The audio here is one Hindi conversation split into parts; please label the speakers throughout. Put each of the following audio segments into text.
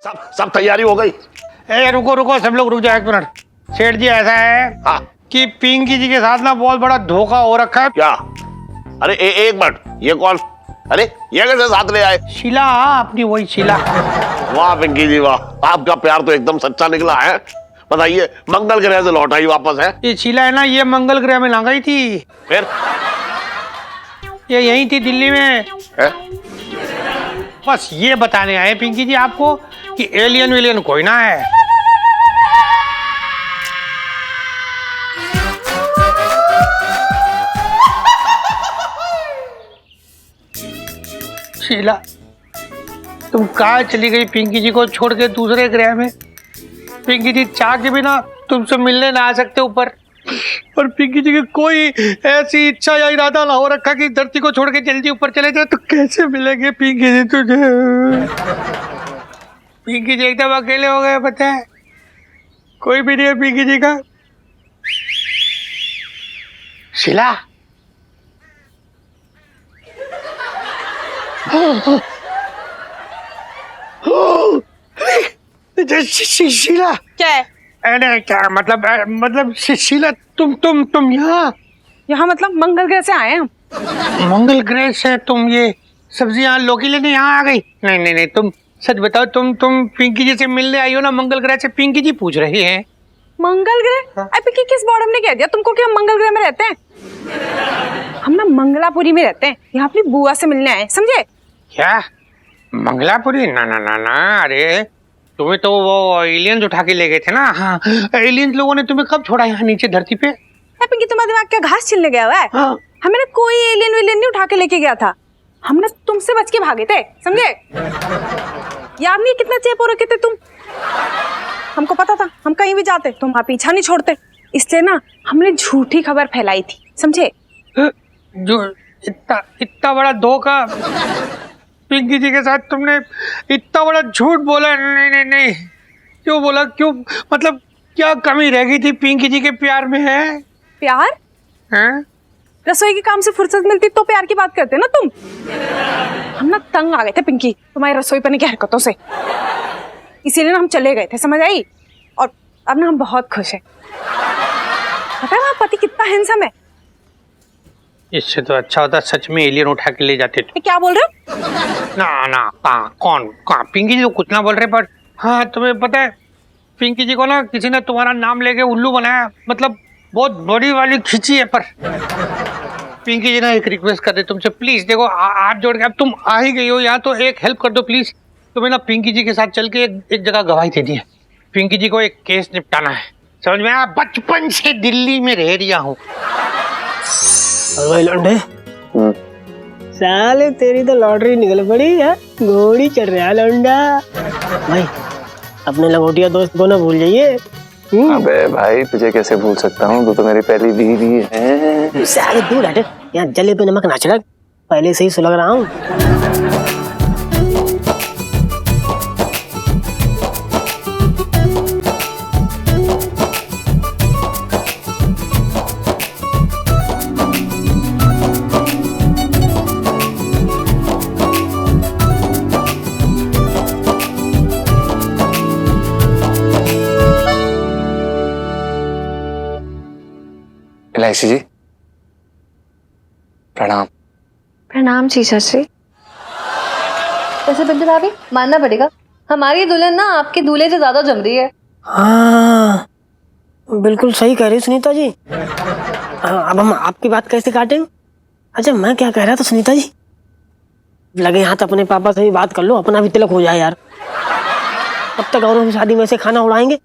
Speaker 1: सब सब तैयारी हो गई?
Speaker 2: ए रुको रुको, सब लोग रुक जाओ 1 मिनट। सेठ जी ऐसा है
Speaker 1: हाँ
Speaker 2: कि पिंकी जी के साथ ना बहुत बड़ा धोखा हो रखा है।
Speaker 1: क्या? अरे एक मिनट, ये कौन? अरे ये कैसे साथ ले आए?
Speaker 2: शीला, अपनी वही शीला।
Speaker 1: वाह पिंकी जी वाह, आपका प्यार तो एकदम सच्चा निकला है। बताइए, मंगल ग्रह से लौट आई वापस है?
Speaker 2: ये शीला है ना, ये मंगल ग्रह में ना गई थी,
Speaker 1: फिर
Speaker 2: ये यहीं थी दिल्ली में।
Speaker 1: है?
Speaker 2: बस ये बताने आए पिंकी जी आपको कि एलियन विलियन कोई ना है। शीला, तुम कहाँ चली गई पिंकी जी को छोड़ के दूसरे ग्रह में? पिंकी जी चाह के बिना तुमसे मिलने ना आ सकते ऊपर, और पिंकी जी की कोई ऐसी इच्छा या इरादा ना हो रखा कि धरती को छोड़ के जल्दी ऊपर चले जाए, तो कैसे मिलेंगे पिंकी जी तुझे? पिंकी जी एकदम अकेले हो गए, पता है, कोई भी नहीं है पिंकी जी का। शीला, शीला
Speaker 3: क्या है?
Speaker 2: अरे क्या मतलब शीला, तुम
Speaker 3: यहाँ मतलब मंगल ग्रह से आए हैं हम।
Speaker 2: मंगल ग्रह से तुम ये सब्जियां लौकी लेने यहाँ आ गई? नहीं, तुम सच बताओ, तुम पिंकी जी से मिलने आई हो ना मंगल ग्रह से? पिंकी जी पूछ रही है।
Speaker 3: मंगल ग्रह? अभी किस बॉर्डर ने कह दिया तुमको कि हम मंगल ग्रह में रहते हैं? हम ना मंगलापुरी में रहते हैं, यहाँ अपनी बुआ से मिलने आए, समझे?
Speaker 2: क्या मंगलापुरी? ना, अरे तुम्हें तो वो एलियंस उठा के ले गए थे ना। हाँ, एलियंस लोगों ने तुम्हें कब छोड़ा यहाँ नीचे धरती पे?
Speaker 3: पिंकी, तुम्हारा दिमाग क्या घास छिलने गया हुआ है?
Speaker 2: हाँ।
Speaker 3: हमें ना कोई एलियन विलियन नहीं उठा के लेके गया था, हम ना तुमसे बच के भागे थे, समझे? याद नहीं कितना चेप हो रखे थे तुम? हमको पता था हम कहीं भी जाते तुम वहाँ पीछा नहीं छोड़ते, इसलिए ना हमने झूठी खबर फैलाई थी, समझे?
Speaker 2: जो इतना बड़ा धोखा पिंकी जी के साथ तुमने, इतना बड़ा झूठ बोला? नहीं, क्यों बोला? क्यों? मतलब क्या कमी रह गई थी पिंकी जी के प्यार में? है
Speaker 3: प्यार?
Speaker 2: हैं?
Speaker 3: रसोई के काम से फुर्सत मिलती तो प्यार की बात करते ना तुम। हम ना तंग आ गए थे पिंकी तुम्हारी रसोई पने की हरकतों से, इसीलिए ना हम चले गए थे, समझ आई? और अब ना हम बहुत खुश हैं। पता है हमारा पति कितना हैंडसम है।
Speaker 2: इससे तो अच्छा होता सच में एलियन उठा के ले जाते थे।
Speaker 3: क्या बोल रहे हो?
Speaker 2: ना कौन पिंकी जी तो कुछ ना बोल रहे, पर हाँ तुम्हें पता है पिंकी जी को ना किसी ने तुम्हारा नाम लेके उल्लू बनाया, मतलब बहुत बड़ी वाली खिंची है। पर पिंकी जी ना एक रिक्वेस्ट कर दे तुमसे, प्लीज देखो हाथ जोड़ के, अब तुम आ ही गई हो यहाँ तो एक हेल्प कर दो प्लीज। तुम्हें ना पिंकी जी के साथ चल के एक जगह गवाही दे दी है। पिंकी जी को एक केस निपटाना है, समझ में आया? बचपन से दिल्ली में रह रहा हूँ।
Speaker 4: भाई लौंडे, साले तेरी तो लॉटरी निकल पड़ी है, घोड़ी चढ़ रहा है लौंडा। भाई अपने लंगोटिया दोस्त को ना भूल जाइए।
Speaker 5: अबे भाई तुझे कैसे भूल सकता हूँ, तू तो मेरी पहली बीवी है।
Speaker 4: साले दूर हट, यहाँ जले पे नमक ना छिड़क, पहले से ही सुलग रहा हूँ।
Speaker 5: इलायची जी प्रणाम।
Speaker 6: प्रणाम जीजा जी। वैसे बिंदु भाभी मानना पड़ेगा, हमारी दुल्हन ना आपके दूल्हे से ज्यादा जम रही है।
Speaker 4: हाँ बिल्कुल सही कह रही सुनीता जी। अब हम आपकी बात कैसे काटेंगे? अच्छा मैं क्या कह रहा था सुनीता जी, लगे हाथ अपने पापा से भी बात कर लो, अपना भी तिलक हो जाए यार। कब तक औरों की शादी में से खाना उड़ाएंगे?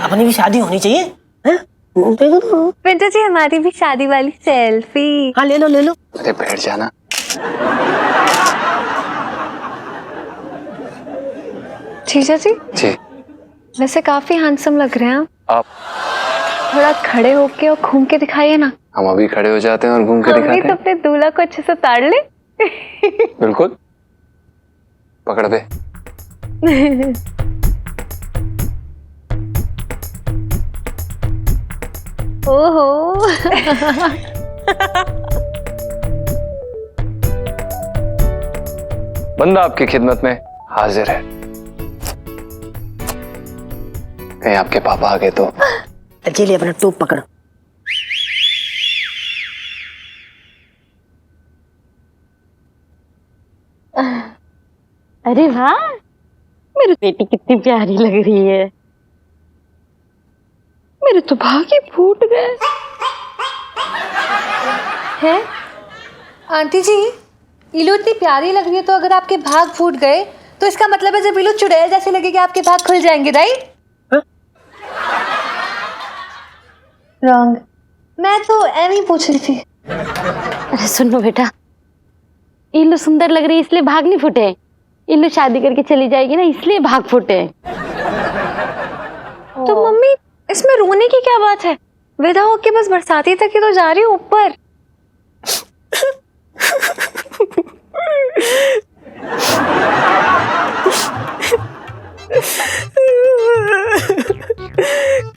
Speaker 4: अपनी भी शादी होनी चाहिए। है देखो तो
Speaker 6: पिंटू जी हमारी भी शादी वाली सेल्फी।
Speaker 4: हाँ ले लो।
Speaker 5: अरे बैठ जाना।
Speaker 6: जीजा जी
Speaker 5: जी
Speaker 6: वैसे काफी हैंडसम लग रहे हैं
Speaker 5: आप।
Speaker 6: थोड़ा खड़े होके और घूम के दिखाइए ना।
Speaker 5: हम अभी खड़े हो जाते हैं और घूम के
Speaker 6: हम भी
Speaker 5: दिखाते
Speaker 6: तो
Speaker 5: हैं।
Speaker 6: अपने दूल्हा को अच्छे से ताड़ ले।
Speaker 5: बिल्कुल, पकड़ दे।
Speaker 6: ओहो।
Speaker 5: बंदा आपकी खिदमत में हाजिर है। कहीं आपके पापा आ गए तो।
Speaker 4: चलिए अपना टूप पकड़ो।
Speaker 7: अरे वाह, मेरी बेटी कितनी प्यारी लग रही है। मेरे तो भाग ही फूट गए
Speaker 6: है आंटी जी, इलू इतनी प्यारी लग रही है, तो अगर आपके भाग फूट गए तो इसका मतलब है जब इलू चुड़ैल जैसे लगेगी आपके भाग खुल जाएंगे, राइट? रॉन्ग, मैं तो एम ही पूछ रही थी।
Speaker 7: अरे सुनो बेटा, इल्लू सुंदर लग रही है इसलिए भाग नहीं फूटे। इल्लू शादी करके चली जाएगी ना, इसलिए भाग फूटे।
Speaker 6: तो मम्मी, इसमें रोने की क्या बात है? विदा होके बस बरसाती तक ही तो जा रही हूँ ऊपर।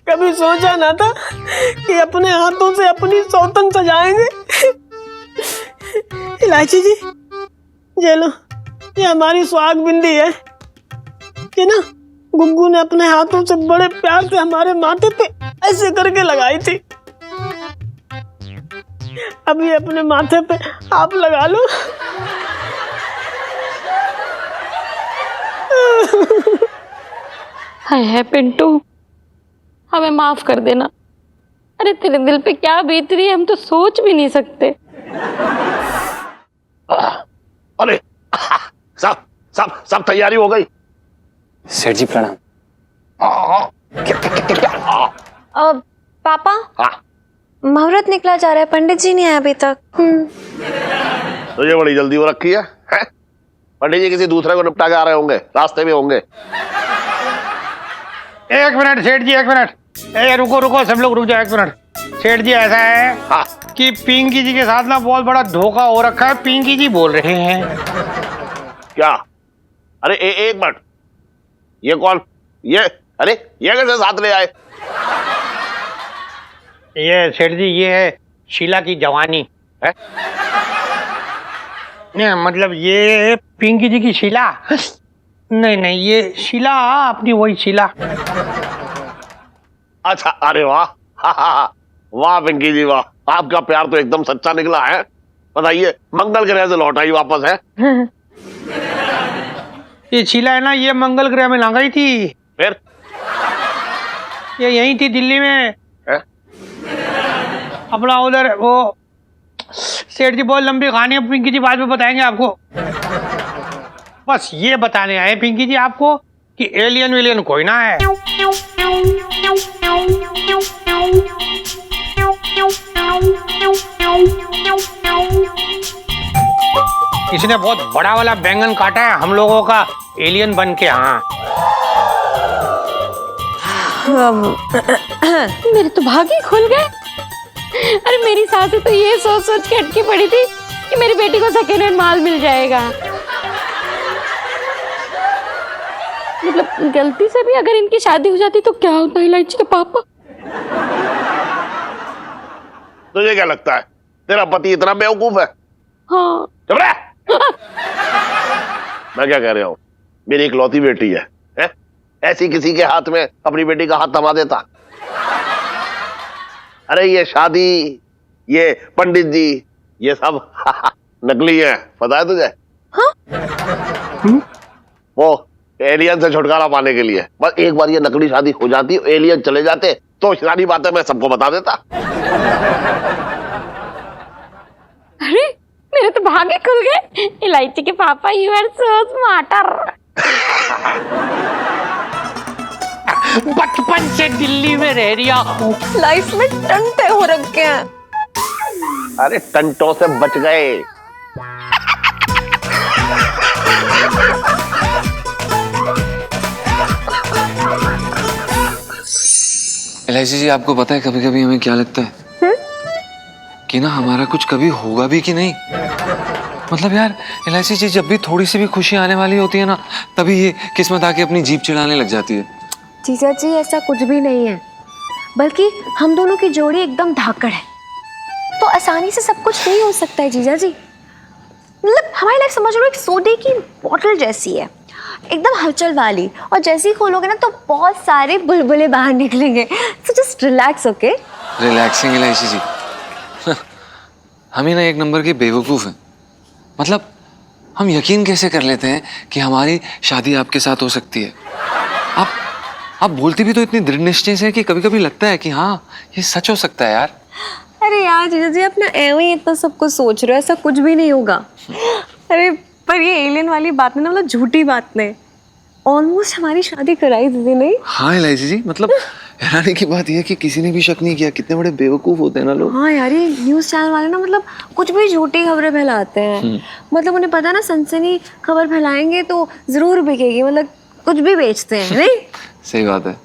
Speaker 4: कभी सोचा ना था कि अपने हाथों से अपनी सौतन सजाएंगे। इलायची जी, ये लो, ये हमारी सुहाग बिंदी है कि ना गुग्गू ने अपने हाथों से बड़े प्यार से हमारे माथे पे ऐसे करके लगाई थी। अब ये अपने माथे पे आप लगा लो।
Speaker 7: हाय है पिंटू, हमें माफ कर देना। अरे तेरे दिल पे क्या बीत रही है हम तो सोच भी नहीं सकते।
Speaker 1: अरे सब सब सब तैयारी हो गई?
Speaker 5: सेठ जी प्रणाम।
Speaker 6: पापा,
Speaker 1: हाँ,
Speaker 6: मुहूर्त निकला जा रहा है, पंडित जी नहीं आए अभी तक।
Speaker 1: तो ये बड़ी जल्दी हो रखी है? पंडित जी किसी दूसरे को निपटा के आ रहे होंगे, रास्ते में होंगे।
Speaker 2: एक मिनट सेठ जी, एक मिनट। ए रुको रुको, सब लोग रुक जाओ, एक मिनट। सेठ जी, ऐसा है
Speaker 1: हाँ,
Speaker 2: कि पिंकी जी के साथ ना बहुत बड़ा धोखा हो रखा है। पिंकी जी बोल रहे हैं।
Speaker 1: क्या? अरे एक मिनट, ये कौन? ये अरे ये कैसे साथ ले आए?
Speaker 2: ये सेठ जी, ये है शीला की जवानी
Speaker 1: है?
Speaker 2: नहीं मतलब ये पिंकी जी की शीला। नहीं नहीं, ये शीला अपनी वही शीला।
Speaker 1: अच्छा, अरे वाह, वाह पिंकी जी वाह, आपका प्यार तो एकदम सच्चा निकला है। बताइए, मंगल ग्रह से लौट आई वापस है?
Speaker 2: ये शीला है ना, ये मंगल ग्रह में ना गई थी,
Speaker 1: फिर
Speaker 2: ये यहीं थी दिल्ली में
Speaker 1: है?
Speaker 2: अपना उधर वो। सेठ जी बहुत लंबी कहानी है, पिंकी जी बाद में बताएंगे आपको। बस ये बताने आए पिंकी जी आपको कि एलियन वेलियन कोई ना है। इसने बहुत बड़ा वाला बैंगन काटा है हम लोगों का एलियन बन के। हाँ,
Speaker 7: मेरे तो भाग ही खुल गए। अरे मेरी सास तो ये सोच सोच के अटकी पड़ी थी कि मेरी बेटी को सेकेंड हैंड माल मिल जाएगा। मतलब गलती से भी अगर इनकी शादी हो जाती तो क्या होता है इलायची के पापा?
Speaker 1: तुझे क्या लगता है तेरा पति इतना बेवकूफ है?
Speaker 7: हाँ।
Speaker 1: चुप रह। मैं क्या कह रहा हूँ, मेरी इकलौती बेटी है, ऐसी किसी के हाथ में अपनी बेटी का हाथ थमा देता? अरे ये शादी, ये पंडित जी, ये सब नकली है, पता है तुझे?
Speaker 6: हाँ?
Speaker 1: वो एलियन से छुटकारा पाने के लिए बस एक बार ये नकली शादी हो जाती, एलियन चले जाते तो सारी बातें मैं सबको बता देता।
Speaker 7: अरे मेरे तो भागे खुल गए। इलायची के पापा, यू आर सो स्मार्टर।
Speaker 2: बचपन से दिल्ली में रह रही हूँ,
Speaker 6: लाइफ में टंटे हो रखे हैं।
Speaker 1: अरे टंटों से बच गए।
Speaker 5: इलायची जी, आपको पता है कभी कभी हमें क्या लगता है कि ना हमारा कुछ कभी होगा भी कि नहीं। मतलब यार इलायची जी, जब भी थोड़ी सी भी खुशी आने वाली होती है ना, तभी ये किस्मत आके अपनी जीभ चिढ़ाने लग जाती है।
Speaker 6: जीजा जी, ऐसा कुछ भी नहीं है, बल्कि हम दोनों की जोड़ी एकदम धाकड़ है, तो आसानी से सब कुछ नहीं हो सकता है जीजा जी। मतलब हमारी लाइफ समझ लो एक सोडे की बोतल जैसी है,
Speaker 8: एकदम हलचल वाली, और जैसे ही खोलोगे ना तो बहुत सारे बुलबुले बाहर निकलेंगे। So just relax, okay?
Speaker 5: Relaxing LIC जी। हम ही ना एक नंबर के बेवकूफ़ हैं। मतलब हम यकीन कैसे कर लेते हैं कि हमारी शादी आपके साथ हो सकती है। आप बोलती भी तो इतनी दृढ़ निश्चय से कि कभी कभी लगता है कि हाँ ये सच हो सकता है यार।
Speaker 8: अरे यार जीजा जी, आप ना एवं ही इतना सब कुछ सोच रहे हो, ऐसा कुछ भी नहीं होगा। अरे पर ये एलियन वाली बात है ना, मतलब झूठी बात नहीं, ऑलमोस्ट हमारी शादी कराई दीदी नहीं।
Speaker 5: हाँ एलआईसी जी, मतलब हैरानी की बात यह है कि किसी ने भी शक नहीं किया। कितने बड़े बेवकूफ होते हैं ना लोग।
Speaker 8: हाँ यार, ये न्यूज़ चैनल वाले ना मतलब कुछ भी झूठी खबरें फैलाते हैं। मतलब उन्हें पता ना सनसनी खबर फैलाएंगे तो जरूर बिकेगी, मतलब कुछ भी बेचते हैं नहीं।
Speaker 5: सही बात है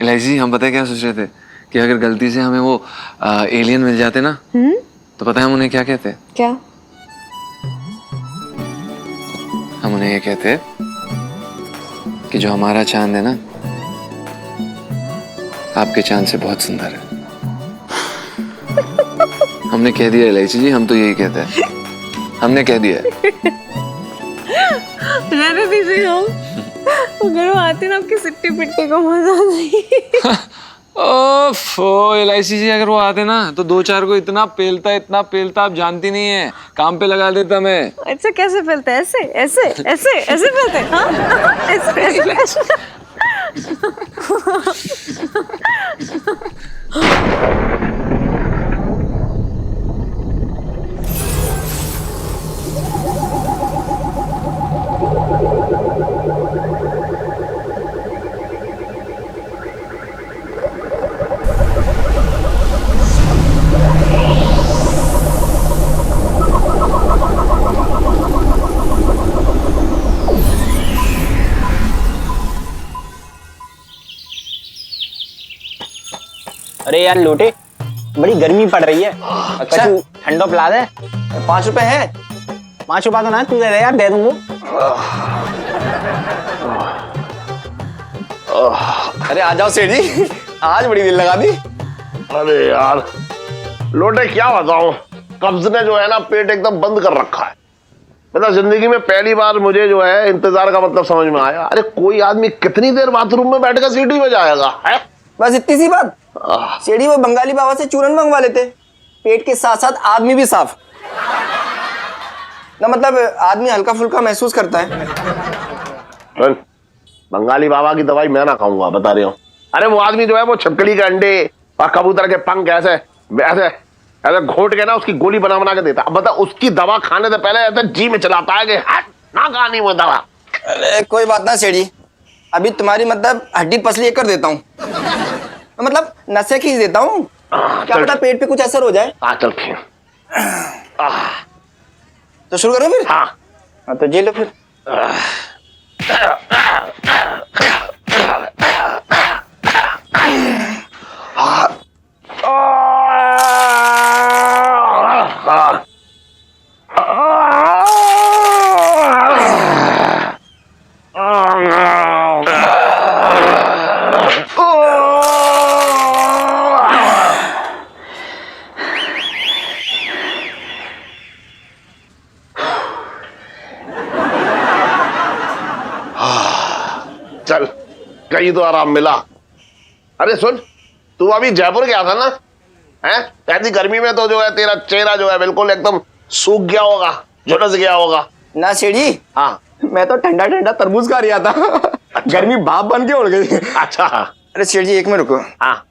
Speaker 5: एलआईसी जी। हम पता है क्या सोच रहे थे कि अगर गलती से हमें वो एलियन मिल जाते ना, तो पता है हम उन्हें क्या कहते?
Speaker 8: क्या?
Speaker 5: हम उन्हें ये कहते कि जो हमारा चांद है ना, आपके चांद से बहुत सुंदर है। हमने कह दिया एलआईसी जी, हम तो यही कहते हैं, हमने कह दिया है।
Speaker 8: रहने दीजिए, हम अगर वो आते ना आपकी सिट्टी पिट्टी को मजा नहीं।
Speaker 5: ओफो एलआईसी जी, अगर वो आते ना तो दो चार को इतना पेलता आप जानती नहीं है, काम पे लगा देता मैं।
Speaker 8: अच्छा कैसे फैलते? ऐसे ऐसे ऐसे ऐसे फैलते? हाँ ऐसे ऐसे ऐसे।
Speaker 9: अरे यार लोटे, बड़ी गर्मी पड़ रही है। अच्छा ठंडा पिला दे। 5 रुपए है? 5 रुपया तो ना, तू दे दे यार, दे दूंगा। अरे आ जाओ सेठ जी, आज बड़ी दिल लगा दी।
Speaker 1: अरे यार लोटे क्या बताऊं, कब्ज ने जो है ना पेट एकदम बंद कर रखा है। मतलब जिंदगी में पहली बार मुझे जो है इंतजार का मतलब समझ में आया। अरे कोई आदमी कितनी देर बाथरूम में बैठकर सीटी बजाएगा है?
Speaker 9: बस इतनी सी बात। सेठी वो बंगाली बाबा से चूरन मंगवा लेते, पेट के साथ साथ आदमी भी साफ ना, मतलब आदमी हल्का फुल्का महसूस करता है।
Speaker 1: बंगाली बाबा की दवाई मैं ना खाऊंगा, बता रही हूँ। अरे वो आदमी जो है वो छिपकली के अंडे और कबूतर के पंख ऐसे ऐसे ऐसे घोट के ना उसकी गोली बना के देता। अब बता, उसकी दवा खाने से पहले ऐसे जी में चलाता है कि ना खानी वो दवा।
Speaker 9: अरे कोई बात ना सेठी, अभी तुम्हारी मतलब हड्डी पसली एक कर देता हूँ, मतलब नसें खींच देता हूँ, क्या पता पेट पे कुछ असर हो जाए।
Speaker 1: चल फिर।
Speaker 9: तो शुरू करो फिर।
Speaker 1: हाँ
Speaker 9: तो जी लो फिर।
Speaker 1: चल कहीं तो आराम मिला। अरे सुन, तू अभी जयपुर गया था ना, हैं? ऐसी गर्मी में तो जो है तेरा चेहरा जो है बिल्कुल एकदम सूख गया होगा, झुलस गया होगा
Speaker 9: ना सेठी।
Speaker 1: हाँ
Speaker 9: मैं तो ठंडा ठंडा तरबूज खा रहा था। गर्मी भाप बन के उड़ गई।
Speaker 1: अच्छा।
Speaker 9: अरे सेठ जी एक मिनट रुको।
Speaker 1: हाँ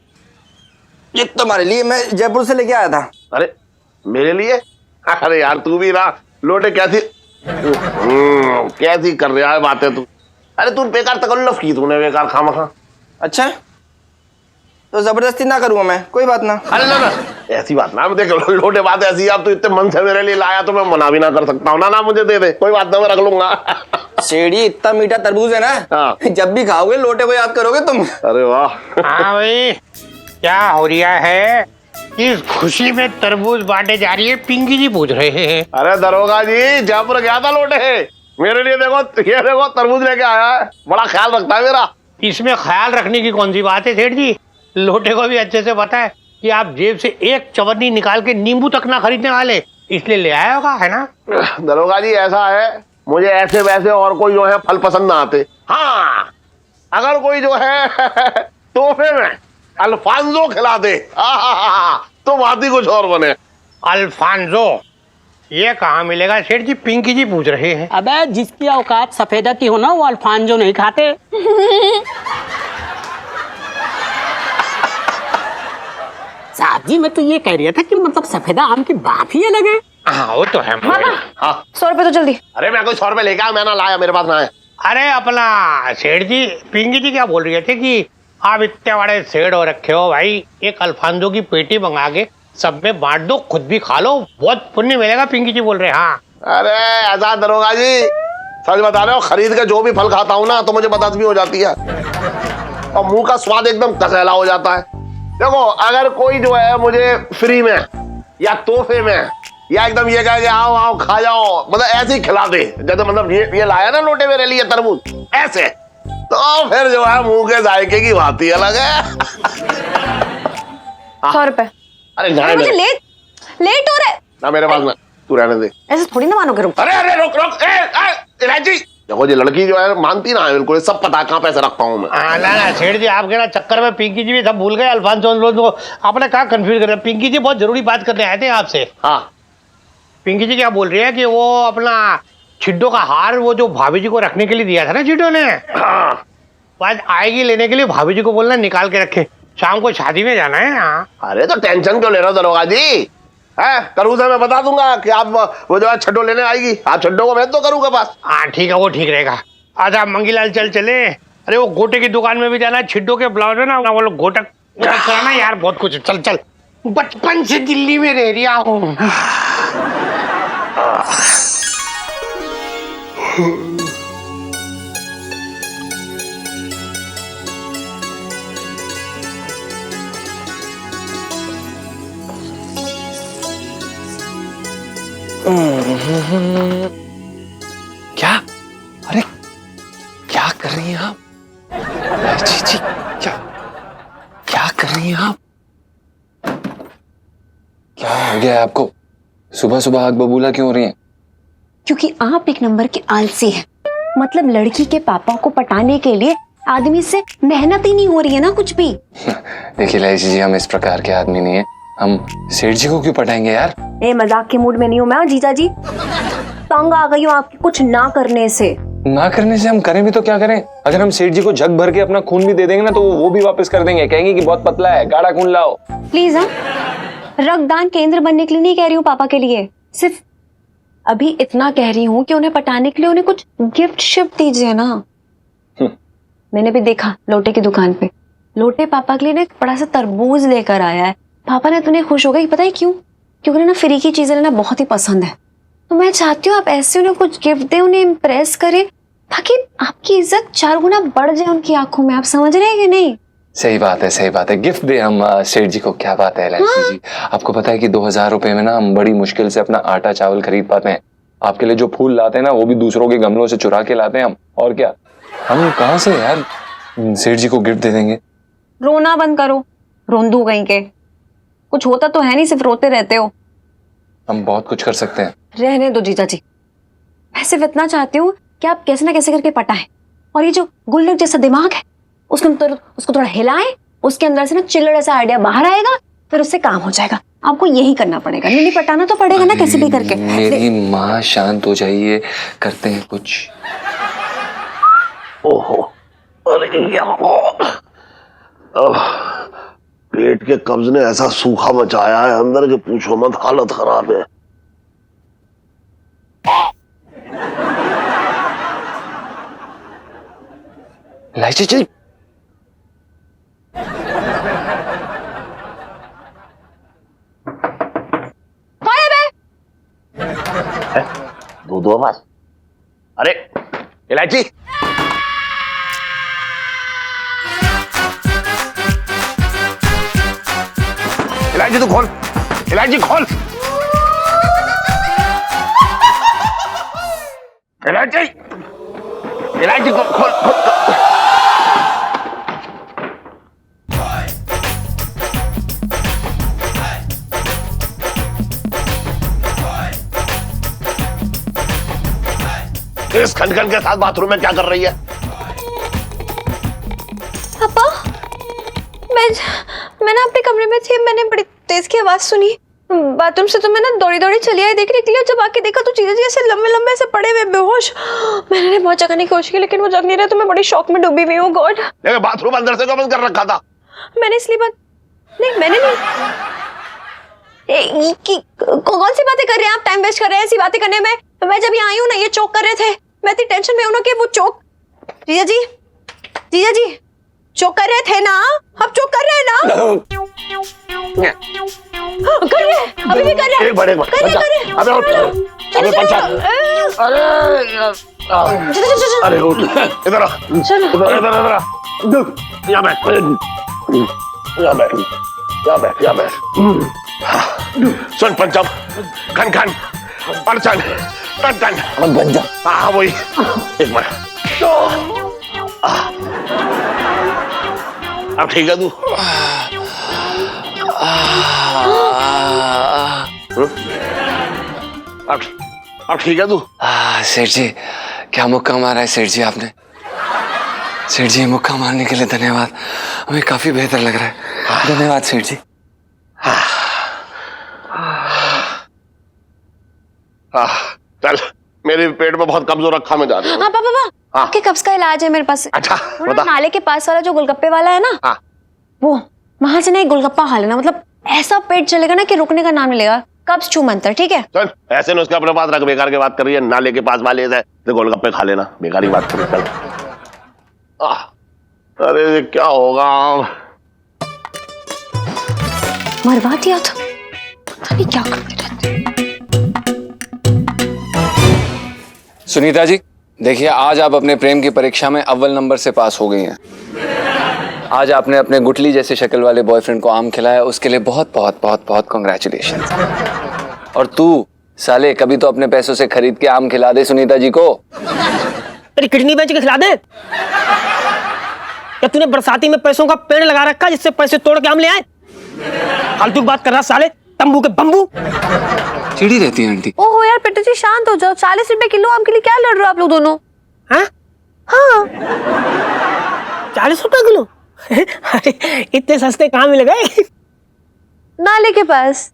Speaker 9: ये तुम्हारे लिए मैं जयपुर से लेके आया था।
Speaker 1: अरे मेरे लिए? अरे यार तू भी ना लोटे, कैसी कैसी कर रहा है बातें तू। अरे तू बेकार तकल्लुफ की तूने, बेकार खामखा।
Speaker 9: अच्छा तो जबरदस्ती ना करूंगा मैं, कोई बात ना।
Speaker 1: अरे ना ऐसी बात ना, देख लोटे बात ऐसी है, अब तू इतने मन से मेरे लिए लाया तो मैं मना भी ना कर सकता हूँ। ना मुझे दे दे, कोई बात ना, मैं रख लूंगा।
Speaker 9: सेठी इतना मीठा तरबूज है ना,
Speaker 1: हाँ।
Speaker 9: जब भी खाओगे लोटे को याद करोगे तुम।
Speaker 1: अरे वाह।
Speaker 2: हाँ भाई, क्या हो रहा है? इस खुशी में तरबूज बांटे जा रही है, पिंकी जी पूछ रहे हैं।
Speaker 1: अरे दरोगा जी, जयपुर गया था लोटे, मेरे लिए देखो ये देखो तरबूज लेके आया है, बड़ा ख्याल रखता है मेरा।
Speaker 2: इसमें ख्याल रखने की कौन सी बात है सेठ जी? लोटे को भी अच्छे से पता है कि आप जेब से एक चवन्नी निकाल के नींबू तक ना खरीदने वाले, इसलिए ले आया होगा, है ना?
Speaker 1: दरोगा जी ऐसा है, मुझे ऐसे वैसे और कोई जो है फल पसंद ना आते। हाँ, अगर कोई जो है तोहफे में अल्फांजो खिला दे तो बात ही कुछ और बने।
Speaker 2: अल्फांजो ये कहाँ मिलेगा सेठ जी? पिंकी जी पूछ रहे हैं।
Speaker 10: अबे जिसकी औकात सफेदा की हो ना वो अल्फांजो नहीं खाते। साहब जी मैं तो ये कह रहा था कि मतलब सफेदा आम की बात ही अलग है।
Speaker 2: हाँ वो तो है।
Speaker 1: हाँ
Speaker 3: 100 रुपए तो जल्दी।
Speaker 1: अरे मैं कोई 100 रुपए लेके आया, मैं ना लाया, मेरे पास ना है।
Speaker 2: अरे अपना सेठ जी, पिंकी जी क्या बोल रही थे कि आप इतने बड़े सेठ हो रखे हो भाई, एक अल्फांजो की पेटी मंगा के सब में बांट दो, खुद भी खा लो, बहुत पुण्य मिलेगा। पिंकी जी बोल रहे हैं। हाँ
Speaker 1: अरे ऐसा दरोगा जी, सच बता रहे हो, खरीद के जो भी फल खाता हूँ ना तो मुझे बदहजमी भी हो जाती है और मुंह का स्वाद एकदम कसैला हो जाता है। देखो, अगर कोई जो है मुझे फ्री में या तोहफे में या एकदम ये कहे कि आओ आओ खा जाओ, मतलब ऐसे ही खिला दे, जैसे मतलब ये लाया ना लोटे मेरे लिए तरबूज, ऐसे, तो फिर जो है मुंह के जायके की बात ही अलग है।
Speaker 3: 100 रुपए।
Speaker 1: अरे नहीं,
Speaker 3: मुझे लेट हो रहा है
Speaker 1: ना मेरे पास में, तू रहने दे।
Speaker 3: ऐसे थोड़ी ना मानोगे। रुक।
Speaker 1: अरे अरे रुक रुक, इलायची देखो, ये लड़की जो है मानती ना है बिल्कुल, सब पता कहाँ पैसे रखता हूँ मैं।
Speaker 2: ना सेठ जी, आपके ना चक्कर में पिंकी जी भी सब भूल गए। अल्फांजो तो आपने कहा कंफ्यूज कर दिया। पिंकी जी बहुत जरूरी बात करने आए थे आपसे।
Speaker 1: हाँ,
Speaker 2: पिंकी जी क्या बोल रही है कि वो अपना छिड्डो का हार, वो जो भाभी जी को रखने के लिए दिया था ना छिड्डो ने,
Speaker 1: हाँ।
Speaker 2: आज आएगी लेने के लिए, भाभी जी को बोलना निकाल के रखे, शाम को शादी में जाना है। हाँ
Speaker 1: अरे तो टेंशन क्यों ले रहे हो दरोगा जी? है करूँ से मैं बता दूंगा कि आप वो जो है छड्डो लेने आएगी, आप छड्डो को भेज दो करूँ के पास।
Speaker 2: हाँ ठीक है, वो ठीक रहेगा। आजा मंगीलाल चले। अरे वो गोटे की दुकान में भी जाना है, छिड्डो के ब्लाउज है ना वो लोग गोटक कराना यार, बहुत कुछ। चल बचपन से दिल्ली में रह रहा हूँ।
Speaker 5: क्या? अरे क्या कर रही हैं आप? जी क्या कर रही हैं आप? क्या हो गया है आपको? सुबह सुबह आग बबूला क्यों हो रही हैं?
Speaker 8: क्योंकि आप एक नंबर के आलसी हैं। मतलब लड़की के पापा को पटाने के लिए आदमी से मेहनत ही नहीं हो रही है ना कुछ भी।
Speaker 5: देखिए लाइसी जी, हम इस प्रकार के आदमी नहीं है, हम सेठ जी को क्यों पटाएंगे यार?
Speaker 8: ए मजाक के मूड में नहीं हूँ मैं जीजा जी, तंग आ गई हूँ आपके कुछ ना करने से।
Speaker 5: ना करने से हम करें भी तो क्या करें? अगर हम सेठ जी को जग भर के अपना खून भी दे देंगे ना तो वो भी वापस कर देंगे, कहेंगे कि बहुत पतला है, गाढ़ा खून लाओ।
Speaker 8: प्लीज हाँ, रक्तदान केंद्र बनने के लिए नहीं कह रही हूँ पापा के लिए, सिर्फ अभी इतना कह रही हूँ कि उन्हें पटाने के लिए उन्हें कुछ गिफ्ट शिफ्ट दीजिए ना। मैंने भी देखा लोटे की दुकान पे, लोटे पापा के लिए ना एक बड़ा सा तरबूज लेकर आया है। पापा ने इतने खुश हो गए, पता है क्यों? क्योंकि उन्हें ना फ्री की चीजें लेना बहुत ही पसंद है। तो मैं चाहती हूँ आप ऐसे उन्हें कुछ गिफ्ट दें, उन्हें इम्प्रेस करें, ताकि आपकी इज्जत 4 गुना बढ़ जाए उनकी आंखों में। आप समझ रहे हैं कि नहीं?
Speaker 5: सही बात है, सही बात है, गिफ्ट दे हम सेठ जी को। क्या बात है लाइसी जी, आपको पता है कि 2000 रुपए में ना हम बड़ी मुश्किल से अपना आटा चावल खरीद पाते हैं। आपके लिए जो फूल लाते हैं ना वो भी दूसरों के गमलों से चुरा के लाते हैं हम। और क्या, हम कहाँ से यार सेठ जी को गिफ्ट दे देंगे?
Speaker 8: रोना बंद करो, रोंदू कहीं के। कुछ होता तो है नहीं, सिर्फ रोते रहते हो।
Speaker 5: हम बहुत कुछ कर सकते हैं।
Speaker 8: रहने दो जीजा जी, मैं सिर्फ इतना चाहती हूँ कि आप कैसे ना कैसे करके पटाएं, और ये जो गुल्लक जैसा दिमाग है उसको थोड़ा हिलाएं, उसके अंदर से ना चिल्लड़ ऐसा आइडिया बाहर आएगा, फिर उससे काम हो जाएगा। आपको यही करना पड़ेगा। नहीं पटाना तो पड़ेगा ना कैसे भी करके।
Speaker 5: मेरी माँ शांत हो जाइए, करते हैं कुछ।
Speaker 1: ओहो, अरे पेट के कब्ज ने ऐसा सूखा मचाया है अंदर के पूछो मत, हालत खराब है।
Speaker 5: लाइची जी,
Speaker 1: दो आवाज। अरे इलायची, इलायची तू खोल, इलायची खोल, इलायची, इलायची खोल खोल खोल। इस खनखन के साथ बाथरूम में क्या कर रही है?
Speaker 8: पापा, मैं ना अपने कमरे में थी, मैंने बड़ी तेज की आवाज सुनी बाथरूम से, तो मैं ना दौड़ी दौड़ी चली आई देखने के लिए। जब आके देखा तो चीजें ऐसे लंबे लंबे ऐसे पड़े हुए बेहोश। मैंने बहुत जगाने की कोशिश की लेकिन वो जग नहीं रहे, तो मैं बड़ी शॉक में डूबी हुई हूँ। गॉड,
Speaker 1: बाथरूम अंदर से बंद कर रखा था।
Speaker 8: मैंने इसलिए बात नहीं, मैंने नहीं। कौन सी बातें कर रहे हैं आप? टाइम वेस्ट कर रहे हैं ऐसी बातें करने में। मैं जब यहाँ आई हूँ ना, ये चोक कर रहे थे, मैं इतनी टेंशन में हूँ ना कि वो चोक। जीजा जी चोक कर रहे थे ना, अब चोक कर रहे हैं ना? कर रहे हैं, अभी भी कर रहे हैं।
Speaker 1: एक बड़े
Speaker 8: कर रहे हैं।
Speaker 1: अबे पंचा, अरे उठ, इधर आ, इधर आ, यहाँ बैठ, सुन पंचम, खन अर्चन, टन, हाँ वही, एक मिनट, अब ठीक है तू? अब ठीक है तू?
Speaker 5: सेठ जी, क्या मुक्का मारा है सेठ जी आपने। सेठ जी, मुक्का मारने के लिए धन्यवाद, हमें काफी बेहतर लग रहा है। धन्यवाद सेठ जी।
Speaker 1: चल, मेरे पेट में बहुत कब्ज हो रखा, मैं जा रही हूँ।
Speaker 8: हाँ पापा, आपके कब्ज का इलाज है मेरे पास।
Speaker 1: अच्छा,
Speaker 8: बता। नाले के पास वाला जो गोलगप्पे वाला है ना, वो वहां से ना एक गोलगप्पा खा लेना, मतलब ऐसा पेट चलेगा ना कि रुकने का नाम नहीं लेगा। कब्ज छू मंतर, ठीक है?
Speaker 1: चल, ऐसे न उसके अपने पास रख, बेकार की बात कर रही है। नाले के पास वाले से तो गोलगप्पे खा लेना, बेकार की बात कर रही है। चल, अरे ये क्या होगा?
Speaker 8: मरवा दिया था, पता नहीं क्या करते रहते।
Speaker 5: सुनीता जी, देखिए आज आप अपने प्रेम की परीक्षा में अव्वल नंबर से पास हो गई हैं। आज आपने अपने गुटली जैसे शक्ल वाले बॉयफ्रेंड को आम खिलाया, उसके लिए बहुत बहुत बहुत बहुत कांग्रेचुलेशन। और तू साले कभी तो अपने पैसों से खरीद के आम खिला दे सुनीता जी को।
Speaker 4: तेरी किडनी बेच के खिला दे। क्या तूने बरसाती में पैसों का पेड़ लगा रखा जिससे पैसे तोड़ के आम ले आए? फालतू की बात कर रहा साले, तंबू के बम्बू।
Speaker 5: चिड़ी रहती है आंटी।
Speaker 8: ओहो यार पिट्टू जी, शांत हो जाओ। 40 रुपए किलो आम के लिए क्या लड़ रहे हो आप लोग दोनों?
Speaker 4: हाँ? 40 रुपए किलो? अरे इतने सस्ते कहाँ मिल गए?
Speaker 8: नाले के पास।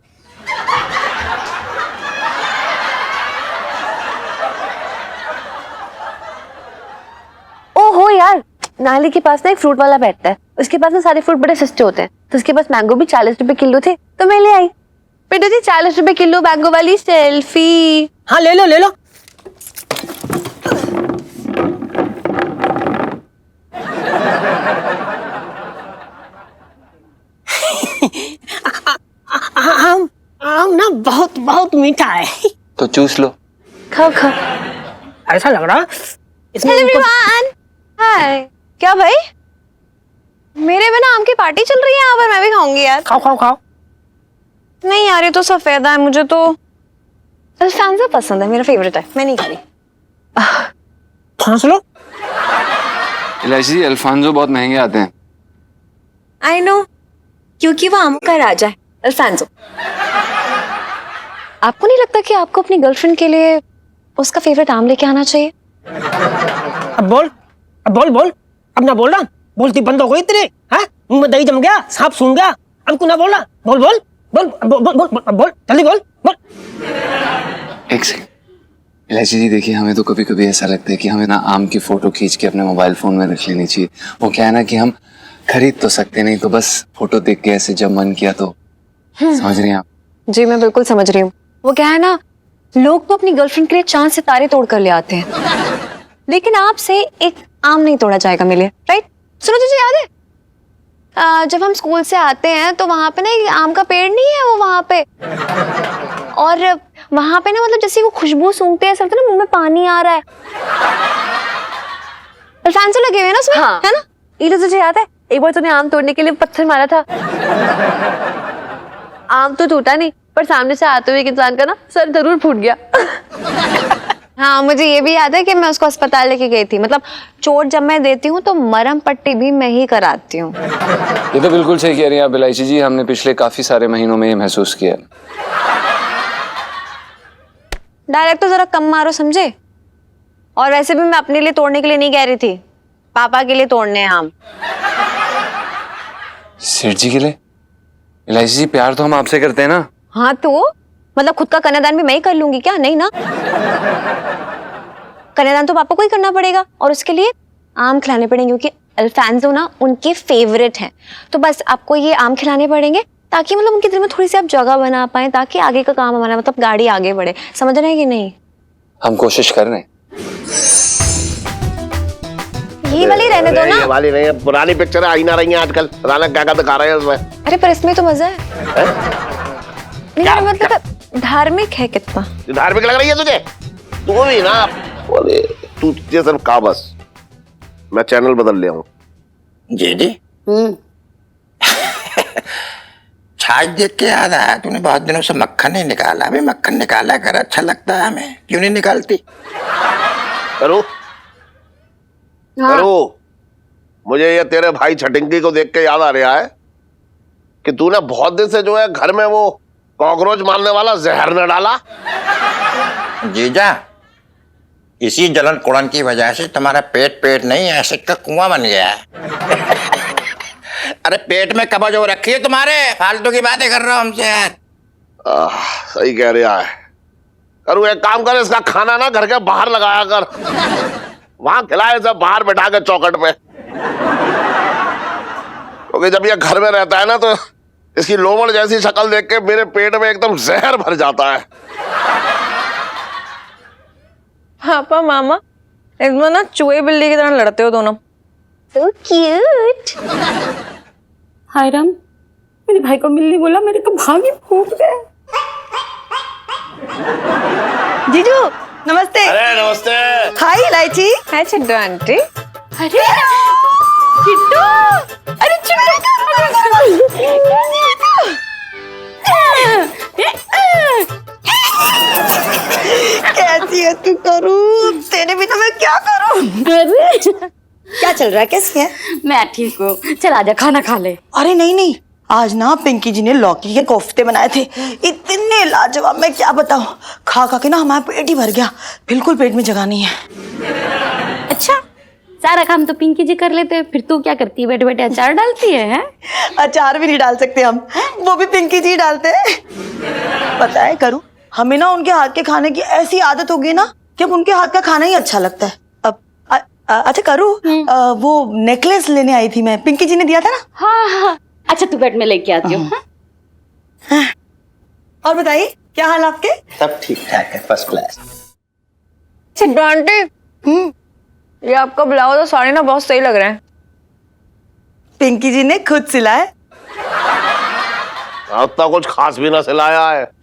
Speaker 8: ओहो यार, नाले के पास ना एक फ्रूट वाला बैठता है, उसके पास ना सारे फ्रूट बड़े सस्ते होते हैं, तो उसके पास मैंगो भी 40 रुपए किलो थे, तो मैं ले आई। पिट्टू जी, 40 रुपए किलो मैंगो वाली सेल्फी।
Speaker 4: हाँ ले लो ले लो। आम ना बहुत बहुत मीठा है।
Speaker 5: तो चूस लो।
Speaker 8: खाओ खाओ।
Speaker 4: ऐसा लग रहा इसमें
Speaker 8: एवरीवन, हाय। क्या भाई, मेरे बिना आम की पार्टी चल रही है यहाँ पर? मैं भी खाऊंगी यार।
Speaker 4: खाओ खाओ खाओ।
Speaker 8: नहीं यार, ये तो सफेदा है, मुझे तो अल्फांसो पसंद है, मेरा फेवरेट है, मैं नहीं खा रही।
Speaker 4: खांस लो।
Speaker 5: इलायची जी, अल्फांसो बहुत महंगे आते हैं।
Speaker 8: आई नो, क्योंकि वो आम का राजा है, अल्फांसो। आपको नहीं लगता कि आपको अपनी गर्लफ्रेंड के लिए उसका फेवरेट आम लेके आना चाहिए?
Speaker 4: अब बोल, अब बोल बोल, अब ना बोल रहा, बोलती बंद हो गई तेरे। हाँ, मुंह में दही जम गया, सांप सूंघ गया, अब तू ना बोल रहा। बोल बोल बोल बोल बोल बोल बोल, जल्दी बोल बोल।
Speaker 5: एक सेकंड इलायची जी, देखिए हमें तो कभी कभी ऐसा लगता है कि हमें ना आम की फोटो खींच के अपने मोबाइल फोन में रख लेनी चाहिए। वो क्या है ना कि हम खरीद तो सकते नहीं, तो बस फोटो देख के ऐसे जब मन किया तो। समझ रही हैं आप?
Speaker 8: जी मैं बिल्कुल समझ रही हूँ। वो क्या है ना, लोग तो अपनी गर्लफ्रेंड के लिए चांद सितारे तोड़ कर ले आते हैं, लेकिन आपसे एक आम नहीं तोड़ा जाएगा मिले, राइट? सुनो, तुझे याद है जब हम स्कूल से आते हैं तो वहां पे ना एक आम का पेड़ नहीं है वो वहां पे, और वहां पे ना मतलब जैसे वो खुशबू सूंघते हैं, ऐसा लगता है ना मुंह में पानी आ रहा है। अल्फांसो लगे हुए ना उसमें, हाँ। है ना? ये तो तुझे याद है, एक बार तूने आम तोड़ने के लिए पत्थर मारा था, आम तो टूटा नहीं, पर सामने से आते हुए एक इंसान का ना सर जरूर फूट गया। हाँ, मुझे ये भी याद है कि मैं उसको अस्पताल लेके गई थी। मतलब चोट जब मैं देती हूँ तो मरहम पट्टी भी मैं ही कराती हूँ।
Speaker 5: ये तो बिल्कुल सही कह रही हैं आप इलायची जी, हमने पिछले काफी सारे महीनों में ये महसूस किया।
Speaker 8: डायरेक्ट तो जरा कम मारो, समझे? और वैसे भी मैं अपने लिए तोड़ने के लिए नहीं कह रही थी, पापा के लिए तोड़ने हैं आम।
Speaker 5: सेठ जी के लिए? इलायची जी, प्यार तो हम आपसे करते हैं ना।
Speaker 8: हाँ तो मतलब खुद का कन्यादान भी मैं ही कर लूंगी क्या? नहीं ना, कन्यादान तो पापा को ही करना पड़ेगा और उसके लिए आम खिलाने पड़ेंगे क्योंकि अल्फांसो ना उनके फेवरेट हैं। तो बस आपको ये आम खिलाने पड़ेंगे ताकि मतलब उनके दिल में थोड़ी सी आप जगह बना पाए, ताकि आगे का काम हमारा मतलब गाड़ी आगे बढ़े। समझ रहे हैं कि नहीं?
Speaker 5: हम कोशिश कर रहे हैं।
Speaker 8: ये वाली रहने दो ना।
Speaker 1: ये वाली नहीं है, पुरानी पिक्चर आई ना रही है आजकल, राना क्या दिखा रहे हैं उसमें।
Speaker 8: अरे पर इसमें तो मजा है। नहीं मेरा मतलब धार्मिक है कितना।
Speaker 1: धार्मिक लग रही है तुझे? तू भी ना, बोले तू तुझे सिर्फ कहा बस मैं चैनल बदल ले आऊं।
Speaker 10: जी जी। छाछ देख के याद आया, तूने बहुत दिनों से मक्खन नहीं निकाला। अभी मक्खन निकाला कर, अच्छा लगता है हमें, क्यों नहीं निकालती?
Speaker 1: करो करो। मुझे ये तेरे भाई छटिंगी को देख के याद आ रहा है कि तूने बहुत दिन से जो है घर में वो कॉकरोच मारने वाला जहर न डाला।
Speaker 10: जीजा, इसी जलन कुड़न की वजह से तुम्हारा पेट नहीं एसिड का कुआं बन गया है। अरे पेट में कब्ज हो रखी है तुम्हारे, फालतू की बातें कर रहे हो हमसे यार।
Speaker 1: सही कह रहा है। करूँ एक काम कर, इसका खाना ना घर के बाहर लगाया कर, वहां खिलाए सब बाहर बैठा के चौखट पे, क्योंकि जब ये घर में रहता है ना तो इसकी लोमड़ जैसी शक्ल देख के मेरे पेट में एकदम जहर भर जाता है।
Speaker 8: पापा मामा इसमें ना चूहे बिल्ली की तरह लड़ते हो दोनों। So cute।
Speaker 7: हाय राम, मेरे भाई को मिलने बोला, मेरे तो भाग ही फूट गए।
Speaker 8: जीजू नमस्ते।
Speaker 1: अरे नमस्ते।
Speaker 8: हाय इलायची। हाय चिट्टू आंटी।
Speaker 7: अरे चिट्टू, अरे
Speaker 8: कैसी है तू? करूँ तेरे भी तो मैं क्या करूँ?
Speaker 7: अरे
Speaker 8: क्या चल रहा है? कैसी है?
Speaker 7: मैं ठीक हूँ, चल आजा खाना खा ले।
Speaker 11: अरे नहीं नहीं, आज ना पिंकी जी ने लौकी के कोफ्ते बनाए थे, इतने लाजवाब, मैं क्या बताऊं। खा खा के ना हमारा पेट ही भर गया, बिल्कुल पेट में जगह नहीं है।
Speaker 7: अच्छा, सारा काम तो पिंकी जी कर लेते हैं, फिर तू क्या करती है? बैठे बैठे अचार डालती है?
Speaker 11: अचार भी नहीं डाल सकते हम, वो भी पिंकी जी डालते हैं। पता है करूँ, हमें ना उनके हाथ के खाने की ऐसी आदत हो गई ना कि अब उनके हाथ का खाना ही अच्छा लगता है। अब अच्छा करूँ, वो नेकलेस लेने आई थी मैं, पिंकी जी ने दिया था ना।
Speaker 7: हाँ, अच्छा तू बैठ, में लेके आती हूँ।
Speaker 11: और बताइए क्या हाल आपके?
Speaker 10: सब ठीक ठाक है, फर्स्ट क्लास।
Speaker 8: चिट्टू आंटी, ये आपका ब्लाउज और साड़ी ना बहुत सही लग रहे हैं।
Speaker 11: पिंकी जी ने खुद सिलाए।
Speaker 1: उतना कुछ खास भी ना सिलाया है।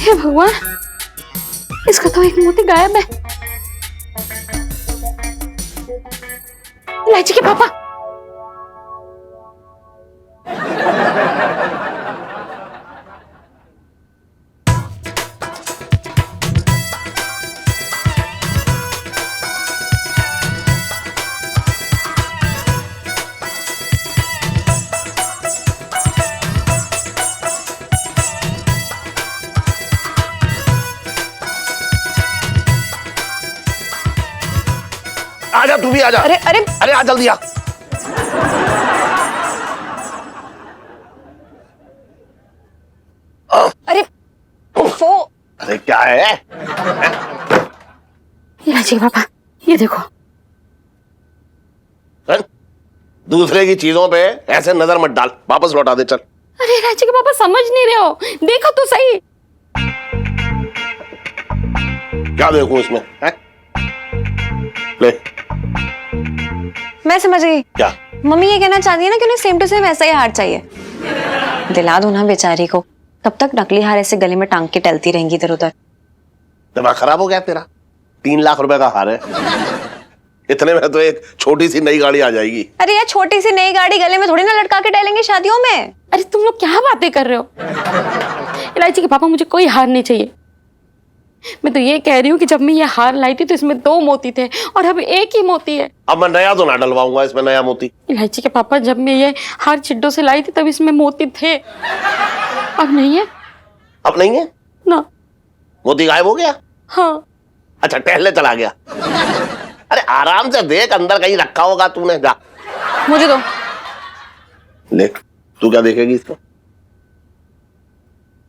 Speaker 7: हे भगवान, इसका तो एक मोती गायब है। इलायची के पापा,
Speaker 1: आजा तू भी आजा।
Speaker 8: अरे अरे
Speaker 1: अरे आ जल्दी आ।
Speaker 8: अरे वो
Speaker 1: अरे क्या है?
Speaker 7: इलायची के पापा, ये देखो।
Speaker 1: दूसरे की चीजों पे ऐसे नजर मत डाल, वापस लौटा दे चल।
Speaker 7: अरे इलायची के पापा समझ नहीं रहे हो, देखो तो सही।
Speaker 1: क्या देखूं इसमें है? ले
Speaker 8: मैं समझ गई।
Speaker 1: क्या?
Speaker 8: मम्मी ये कहना चाहती है ना कि उन्हें सेम टू सेम ऐसा ही हार चाहिए। दिला दो ना बेचारी को, कब तक नकली हार ऐसे गले में टांग के टलती रहेंगी इधर उधर।
Speaker 1: दिमाग खराब हो गया तेरा? 3 लाख रुपए का हार है। इतने में तो एक छोटी सी नई गाड़ी आ जाएगी।
Speaker 8: अरे यार, छोटी सी नई गाड़ी गले में थोड़ी ना लटका के डालेंगे शादियों में।
Speaker 7: अरे तुम लोग क्या बातें कर रहे हो? इलायची के पापा, मुझे कोई हार नहीं चाहिए। मैं तो ये कह रही हूँ कि जब मैं ये हार लाई थी तो इसमें 2 मोती थे और अब 1 ही मोती है।
Speaker 1: अब मैं नया तो ना डलवाऊंगा इसमें नया मोती।
Speaker 7: इलायची के पापा, जब मैं ये हार चिड्डों से लाई थी तब इसमें मोती थे, अब नहीं है।
Speaker 1: अब नहीं है
Speaker 7: ना।
Speaker 1: मोती गायब हो गया?
Speaker 7: हाँ।
Speaker 1: अच्छा, टहलने चला गया। अरे आराम से देख, अंदर कहीं रखा होगा तूने। जा
Speaker 8: मुझे दो।
Speaker 1: ले, तू क्या देखेगी इसको?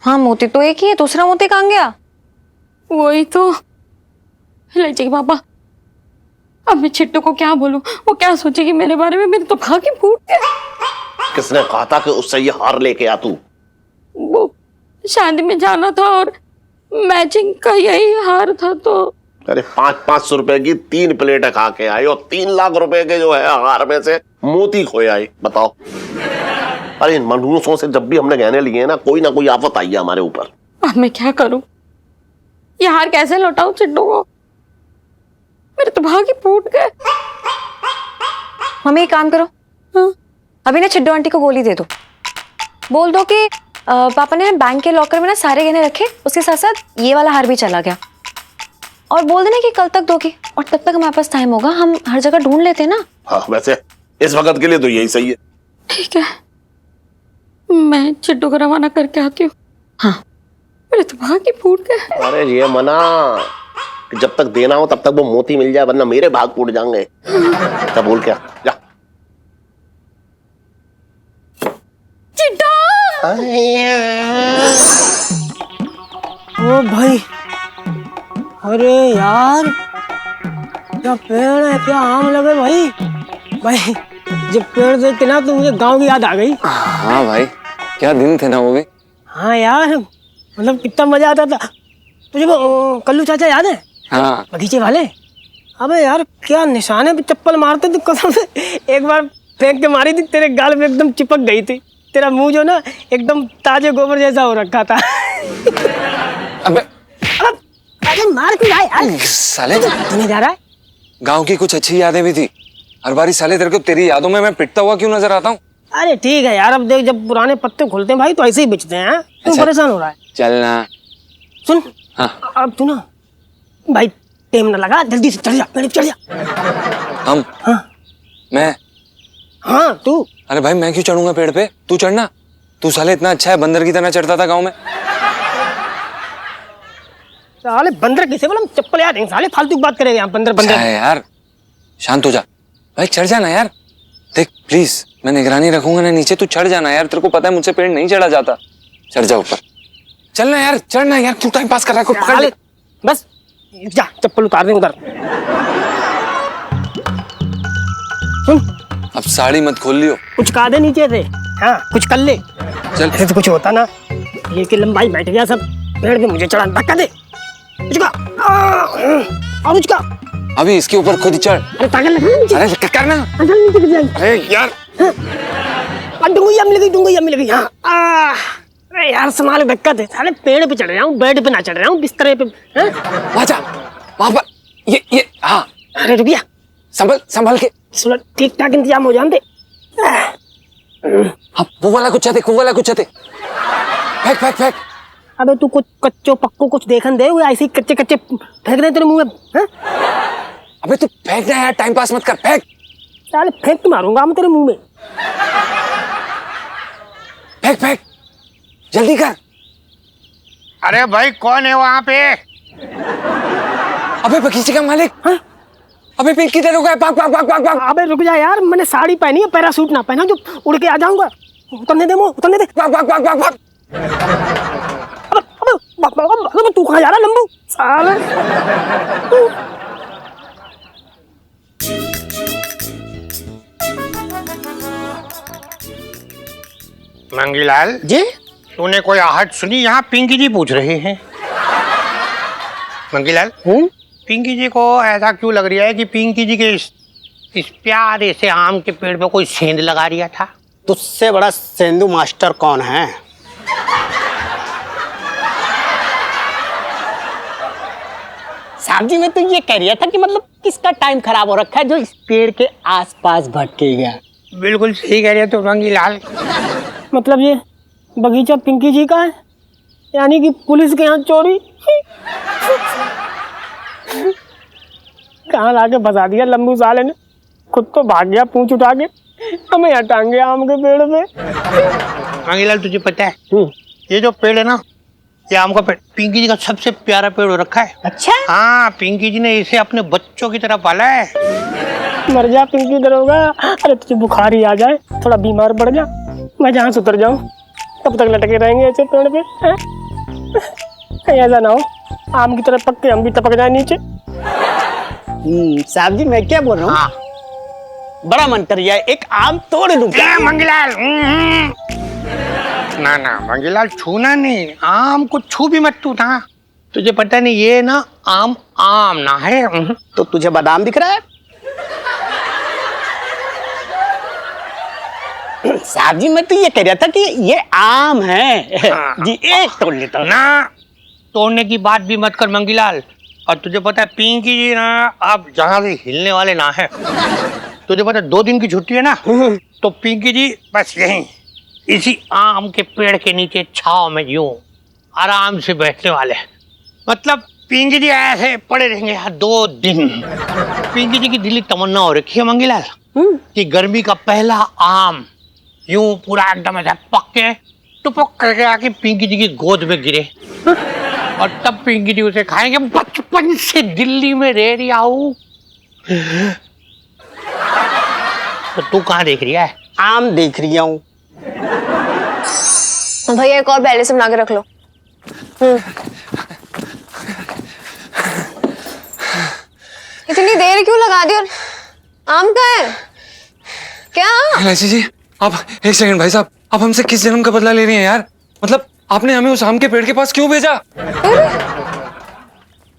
Speaker 8: हाँ, मोती तो एक ही है, दूसरा मोती कहाँ गया?
Speaker 7: वही तो। इलायची के पापा, अब मैं चिट्टू को क्या बोलूं? वो क्या सोचेगी मेरे बारे में? मेरे तो भाग ही फूट गया।
Speaker 1: किसने कहा था कि उससे ये हार लेके आ तू?
Speaker 7: वो शादी में जाना था और मैचिंग का यही हार था तो।
Speaker 1: अरे 500 रुपए की 3 प्लेटें खा के आए और 3 लाख रुपए के जो है हार में से मोती खोए आए। बताओ। अरे इन मनुष्यों से जब भी हमने गहने लिए ना कोई आफत आई है हमारे ऊपर।
Speaker 7: अब मैं क्या करूं? ये हार कैसे लौटाऊं चिट्टू को? मेरे तो भाग ही फूट गए।
Speaker 8: मम्मी, एक काम करो।
Speaker 7: हाँ?
Speaker 8: अभी ना छिड्डो आंटी को गोली दे दो। बोल दो कि पापा ने बैंक के लॉकर में ना सारे गहने रखे, उसके साथ साथ ये वाला हार भी चला गया। और बोल देना कि कल तक दोगी, और तब तक हमारे पास टाइम होगा, हम हर जगह ढूंढ लेते हैं ना।
Speaker 1: हाँ, वैसे इस वक्त के लिए तो यही सही है।
Speaker 7: ठीक है, मैं चिट्टू को रवाना करके आती हूँ।
Speaker 8: हाँ।
Speaker 7: मेरे तो भाग ही फूट गए।
Speaker 1: अरे ये मना कि जब तक देना हो तब तक वो मोती मिल जाए, वरना मेरे भाग फूट जाएंगे। क्या बोल क्या? जा।
Speaker 7: चिट्टू!
Speaker 4: ओ भाई, अरे यार क्या पेड़ है, क्या आम लगे भाई। भाई जब पेड़ देख के ना तो मुझे गांव की याद आ गई।
Speaker 5: हाँ भाई, क्या दिन थे ना वो भी।
Speaker 4: हाँ यार, मतलब कितना मजा आता था। तुझे वो कल्लू चाचा याद है?
Speaker 5: हाँ।
Speaker 4: बगीचे वाले। अबे यार क्या निशाने पे चप्पल मारते थे कसम से। एक बार फेंक के मारी थी, तेरे गाल में एकदम चिपक गई थी। तेरा मुंह जो ना एकदम ताजे गोबर जैसा हो रखा था।
Speaker 5: अबे
Speaker 4: अरे मार क्यों रहा है यार?
Speaker 5: साले,
Speaker 4: नहीं जा रहा है?
Speaker 5: गांव की कुछ अच्छी यादें भी थी। हर बारी साले तेरे को तेरी यादों में मैं पिटता हुआ क्यों नजर आता हूँ?
Speaker 4: अरे ठीक है यार, अब देख जब पुराने पत्ते खुलते हैं भाई तो ऐसे ही बिछते हैं। क्यों परेशान हो रहा है?
Speaker 5: चलना।
Speaker 4: सुन,
Speaker 5: हाँ।
Speaker 4: अब तू ना भाई टेम ना लगा, जल्दी से चढ़ जा, पेड़ पे चढ़ जा।
Speaker 5: हम?
Speaker 4: हाँ।
Speaker 5: मैं?
Speaker 4: हाँ तू।
Speaker 5: अरे भाई मैं क्यों चढ़ूंगा पेड़ पे? तू चढ़ना। तू साले इतना अच्छा है, बंदर की तरह चढ़ता था गाँव में।
Speaker 4: साले बंदर किसे बोला? चप्पल यार साले फालतू की बात करेगा यहाँ। बंदर बंदर
Speaker 5: है यार, शांत हो जा भाई, चढ़ जाना यार। देख प्लीज, मैं निगरानी रखूंगा ना नीचे, तू चढ़ जाना यार। तेरे को पता है मुझसे पेड़ नहीं चढ़ा जाता। चढ़ जा ऊपर, चलना यार, चढ़ना यार। तू टाइम पास कर रहा है, कोई पकड़ ले।
Speaker 4: बस जा, चप्पल उतार दे उधर। सुन,
Speaker 5: अब साड़ी मत खोल लियो।
Speaker 4: कुछ का दे नीचे से। हाँ कुछ कर ले।
Speaker 5: चल।
Speaker 4: ऐसे तो कुछ होता ना, ये की लंबाई बैठ गया सब पेड़ पे, मुझे चढ़ा धक्का दे। उसका और उसका
Speaker 5: अभी इसके ऊपर खुद चढ़।
Speaker 4: अरे पागल लगा नीचे।
Speaker 5: अरे करना।
Speaker 4: अंदर नीचे गिर जाएगी।
Speaker 5: अरे यार,
Speaker 4: डुंगुइया मिल गई, डुंगुइया मिल गई। हाँ अरे यार संभाल, धक्का दे। साले पेड़ पे चढ़ रहा हूँ, बेड पे ना चढ़ रहा हूँ, बिस्तरे पे।
Speaker 5: वहां जा, वहां पर। ये हाँ।
Speaker 4: अरे रुक गया,
Speaker 5: संभल के।
Speaker 4: ठीक ठाक इंतजाम हो जाते।
Speaker 5: हाँ, वो वाला कुछ चाहते, वो वाला कुछ चाहते। फेंक फेंक फेंक।
Speaker 4: अबे तू कुछ कच्चो पक्को कुछ देखन दे, वो ऐसे ही कच्चे कच्चे फेंक दे तेरे मुंह में। हाँ?
Speaker 5: अबे तू फेंकना यार, टाइम पास मत कर, फेंक।
Speaker 4: साले फेंक मारूंगा मैं तेरे मुंह में।
Speaker 5: फेंक फेंक, जल्दी कर।
Speaker 2: अरे भाई कौन है वहां पे?
Speaker 5: अबे बगीचे का मालिक। हाँ? अबे पिंक किधर हो गया? भाग भाग भाग भाग भाग।
Speaker 4: अबे रुक जा यार, मैंने साड़ी पहनी है, पैरासूट ना पहना जो उड़ के आ जाऊंगा। उतरने दे, उतरने दे।
Speaker 5: भाग भाग भाग भाग भाग।
Speaker 4: अबे तू कहाँ जा रहा लंबू? साले
Speaker 2: मंगीलाल
Speaker 4: जी,
Speaker 2: तूने कोई आहट सुनी? यहाँ पिंकी जी पूछ रहे हैं। मंगीलाल, पिंकी जी को ऐसा क्यों लग रहा है कि पिंकी जी के इस प्यारे से आम के पेड़ पे कोई सेंध लगा दिया था?
Speaker 12: तुझसे बड़ा सेंधु मास्टर कौन है? साहब जी मैं तो ये कह रहा था कि मतलब किसका टाइम खराब हो रखा है जो इस पेड़ के आसपास भटके गया।
Speaker 2: बिल्कुल सही कह रहे हो रंगीलाल।
Speaker 4: मतलब ये बगीचा पिंकी जी का है, यानी कि पुलिस के यहाँ चोरी। कहाँ लाके फंसा दिया लंबू साले ने, खुद तो भाग गया पूंछ उठा के, हमें हटाएंगे आम के पेड़ पे।
Speaker 2: रंगीलाल तुझे पता है ये जो पेड़ है ना, ये आम का पेड़ पिंकी जी का सबसे प्यारा पेड़ हो रखा है।
Speaker 12: अच्छा?
Speaker 2: हाँ, पिंकी जी ने इसे अपने बच्चों की तरह पाला है।
Speaker 4: मर जा पिंकी दरोगा, अरे तुझे बुखार ही आ जाए, थोड़ा बीमार पड़ जा, मैं जहाँ से उतर जाऊँ तब तक लटके रहेंगे ऐसे पेड़ पे। कहीं ऐसा ना हो आम की तरह पक के हम भी टपक जाए नीचे।
Speaker 12: साहब जी मैं क्या बोल रहा हूँ, बड़ा मन कर रहा है एक आम तोड़ लूं क्या?
Speaker 2: मंगीलाल ना ना मंगीलाल, छूना नहीं, आम को छू भी मत तू ना। तुझे पता नहीं ये ना आम आम ना है।
Speaker 12: तो तुझे बादाम दिख रहा है? साहब जी मैं तो ये कह रहा था कि ये आम है। जी एक तोड़ लेता हूँ
Speaker 2: ना, तोड़ने की बात भी मत कर मंगीलाल। और तुझे पता है पिंकी जी ना अब जहाँ से हिलने वाले ना है। तुझे पता है 2 दिन की छुट्टी है ना, तो पिंकी जी बस यहीं इसी आम के पेड़ के नीचे छाव में यूं आराम से बैठने वाले। मतलब पिंकी जी ऐसे पड़े रहेंगे यहाँ 2 दिन। पिंकी जी की दिली तमन्ना हो रखी है मंगीलाल कि गर्मी का पहला आम यूं पूरा एकदम ऐसा पक के टुपक करके आके पिंकी जी की गोद में गिरे, और तब पिंकी जी उसे खाएंगे। बचपन से दिल्ली में रह रही हूँ। तो तू कहाँ देख रही है?
Speaker 12: आम देख रही हूँ।
Speaker 8: भैया एक और पहले से बना के रख लो। इतनी देर क्यों लगा दी? और आम का है क्या?
Speaker 5: इलायची जी आप एक सेकंड, भाई साहब आप हमसे किस जन्म का बदला ले रही हैं यार? मतलब आपने हमें उस आम के पेड़ के पास क्यों भेजा?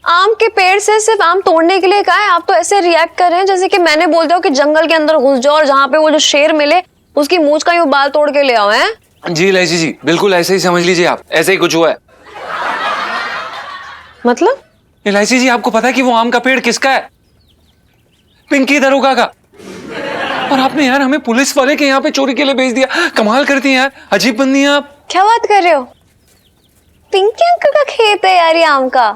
Speaker 8: आम के पेड़ से सिर्फ आम तोड़ने के लिए कहा है? आप तो ऐसे रिएक्ट कर रहे हैं जैसे कि मैंने बोल दिया कि जंगल के अंदर घुस जाओ और जहाँ पे वो जो शेर मिले उसकी मूंछ का यूं बाल तोड़ के ले आओ। हैं
Speaker 5: जी इलायची जी बिल्कुल ऐसे ही समझ लीजिए, आप ऐसे ही कुछ हुआ है।
Speaker 8: मतलब
Speaker 5: इलायची जी आपको पता है कि वो आम का पेड़ किसका है? पिंकी दरोगा का। और आपने यार हमें पुलिस वाले के यहाँ पे चोरी के लिए भेज दिया। कमाल करती हैं यार, अजीब बंदी हैं आप।
Speaker 8: क्या बात कर रहे हो? पिंकी अंकल का खेत है यार ये आम का।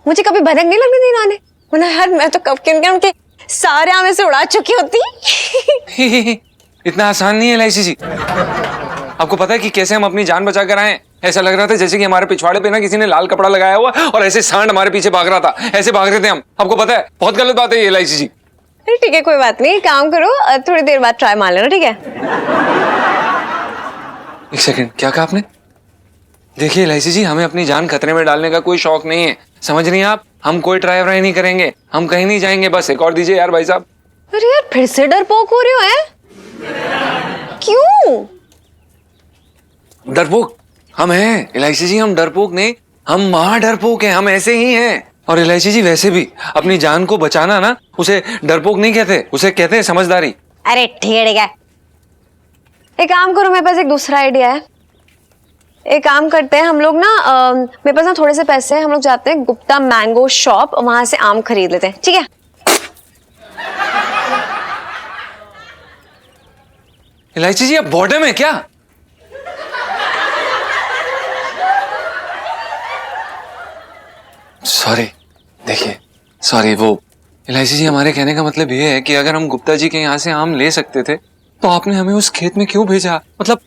Speaker 8: मुझे कभी भनक नहीं लगने दी इन्होंने, वरना यार मैं तो कब के उनके सारे आम से उड़ा चुकी होती।
Speaker 5: इतना आसान नहीं है इलायची जी। आपको पता है कि कैसे हम अपनी जान बचा कर आए? ऐसा लग रहा था जैसे कि हमारे पिछवाड़े पे ना किसी ने लाल कपड़ा लगाया हुआ और ऐसे सांड हमारे पीछे भाग रहा था, ऐसे भाग रहे थे हम। आपको पता है बहुत गलत बात है ये इलायची जी।
Speaker 8: अरे ठीक है कोई बात नहीं, काम करो थोड़ी देर बाद ट्राई मार लेना, ठीक है?
Speaker 5: एक सेकंड, क्या कहा आपने? देखिए इलायची जी हमें अपनी जान खतरे में डालने का कोई शौक नहीं है, समझ रही हैं आप? हम कोई ट्राई व्राई नहीं करेंगे, हम कहीं नहीं जाएंगे। बस एक और दीजिए यार भाई साहब।
Speaker 8: अरे यार फिर से डरपोक हो रहे हो? हैं क्यों?
Speaker 5: डरपोक हम हैं इलायची जी, हम डरपोक नहीं, हम महा डरपोक हैं, हम ऐसे ही हैं। और इलायची जी वैसे भी अपनी जान को बचाना ना उसे डरपोक नहीं कहते, उसे कहते हैं समझदारी।
Speaker 8: अरे ठीक है, एक काम करो, मेरे पास एक दूसरा आइडिया है। एक काम करते हैं हम लोग ना, मेरे पास ना थोड़े से पैसे हैं, हम लोग जाते हैं गुप्ता मैंगो शॉप, वहां से आम खरीद लेते हैं, ठीक है?
Speaker 5: इलायची जी आप बॉर्डर में क्या? सॉरी, देखिए सॉरी, वो इलायची जी हमारे कहने का मतलब ये है कि अगर हम गुप्ता जी के यहाँ से आम ले सकते थे तो आपने हमें उस खेत में क्यों भेजा? मतलब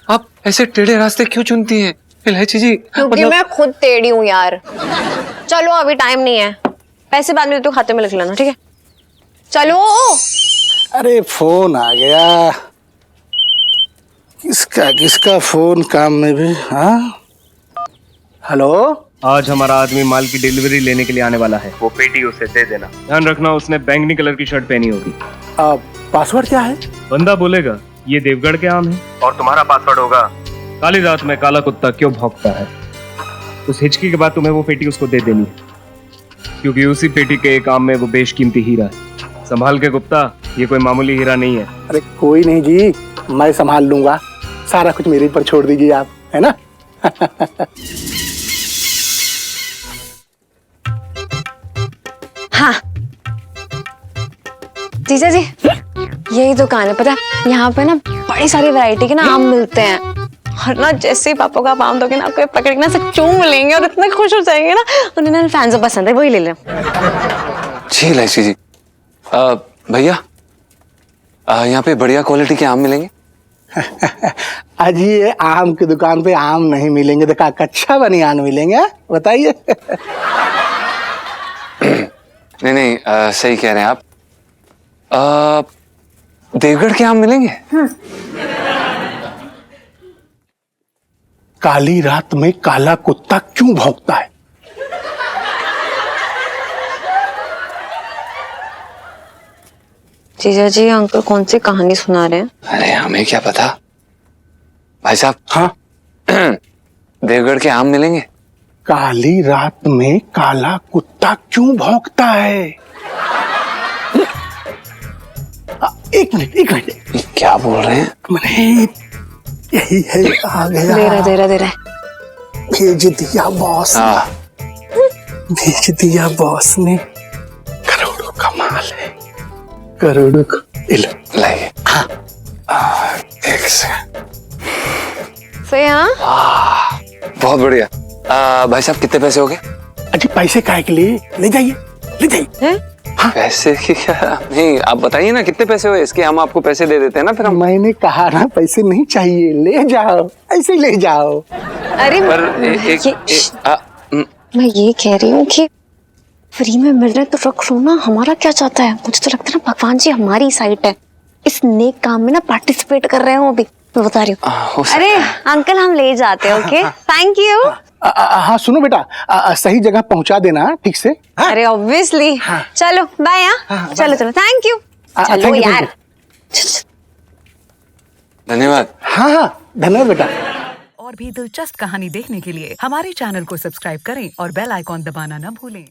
Speaker 5: आप ऐसे टेढ़े रास्ते क्यों चुनती हैं इलायची जी?
Speaker 8: क्योंकि मैं खुद टेढ़ी हूँ यार। चलो अभी टाइम नहीं है, पैसे बाद में तो खाते में लिख लेना, ठीक है? चलो।
Speaker 13: अरे फोन आ गया, किसका फोन काम में भी। हाँ हेलो,
Speaker 14: आज हमारा आदमी माल की डिलीवरी लेने के लिए आने वाला है, वो पेटी उसे दे देना। ध्यान रखना उसने बैंगनी कलर की शर्ट पहनी होगी।
Speaker 13: पासवर्ड क्या है?
Speaker 14: बंदा बोलेगा ये देवगढ़ के आम है, और तुम्हारा पासवर्ड होगा काली रात में काला कुत्ता क्यों भौंकता है। उस हिचकी के बाद तुम्हें वो पेटी उसको दे देनी है, क्योंकि उसी पेटी के एक आम में वो बेशकीमती हीरा है। संभाल के गुप्ता, ये कोई मामूली हीरा नहीं है।
Speaker 13: अरे कोई नहीं जी, मैं संभाल लूंगा, सारा कुछ मेरे पर छोड़ दीजिए आप, है ना?
Speaker 8: हाँ जीजा जी, यही दुकान है, पता है यहाँ पे ना बड़ी सारी वैरायटी के ना आम मिलते हैं, और ना जैसे ही पापा को आप आम दोगे ना, आपको पकड़ के ना सब चूम लेंगे और इतना खुश हो जाएंगे ना, उन्हें ना फैन जो पसंद है वही ले लें।
Speaker 5: जी इलायची जी, भैया यहाँ पे बढ़िया क्वालिटी के आम मिलेंगे?
Speaker 13: अजी ये आम की दुकान पे आम नहीं मिलेंगे, देखा कच्चा बनियान मिलेंगे, बताइए।
Speaker 5: नहीं नहीं, सही कह रहे हैं आप। देवगढ़ के आम मिलेंगे?
Speaker 13: काली रात में काला कुत्ता क्यों भौंकता है?
Speaker 8: जीजा जी अंकल कौन सी कहानी सुना रहे हैं?
Speaker 5: अरे हमें क्या पता भाई साहब।
Speaker 13: हाँ
Speaker 5: देवगढ़ के आम मिलेंगे?
Speaker 13: काली रात में काला कुत्ता क्यों भौंकता है? एक मिनट
Speaker 5: क्या बोल रहे हैं?
Speaker 13: मैंने यही है, आ गया।
Speaker 8: दे रहा
Speaker 13: भेज दिया बॉस ने, भेज दिया बॉस ने। करोड़ों का माल है, करोड़ों का।
Speaker 5: लाइए।
Speaker 13: हाँ
Speaker 5: एक सेकंड।
Speaker 8: सही। हाँ
Speaker 5: बहुत बढ़िया। भाई साहब कितने पैसे हो गए?
Speaker 13: अजी पैसे काहे के लिए? ले जाइए, ले जाइए।
Speaker 5: हाँ? पैसे की क्या? नहीं आप बताइए ना कितने पैसे हुए इसके, हम आपको पैसे दे देते हैं ना फिर हम।
Speaker 13: मैंने कहा ना पैसे नहीं चाहिए, ले जाओ, ऐसे ले जाओ।
Speaker 8: अरे
Speaker 5: पर
Speaker 8: मैं ये कह रही हूँ कि फ्री में मिल रहे तो रख लो ना, हमारा क्या चाहता है? मुझे तो लगता है ना भगवान जी हमारी साइड है, इस नेक काम में ना पार्टिसिपेट कर रहे हो अभी, मैं बता रही हूँ। अरे अंकल हम ले जाते हैं, ओके थैंक यू।
Speaker 13: हाँ सुनो बेटा, सही जगह पहुंचा देना ठीक से।
Speaker 8: अरे ऑब्वियसली। चलो बाय। चलो चलो थैंक यू। चलो यार।
Speaker 5: धन्यवाद।
Speaker 13: हाँ हाँ धन्यवाद बेटा।
Speaker 15: और भी दिलचस्प कहानी देखने के लिए हमारे चैनल को सब्सक्राइब करें और बेल आइकॉन दबाना न भूलें।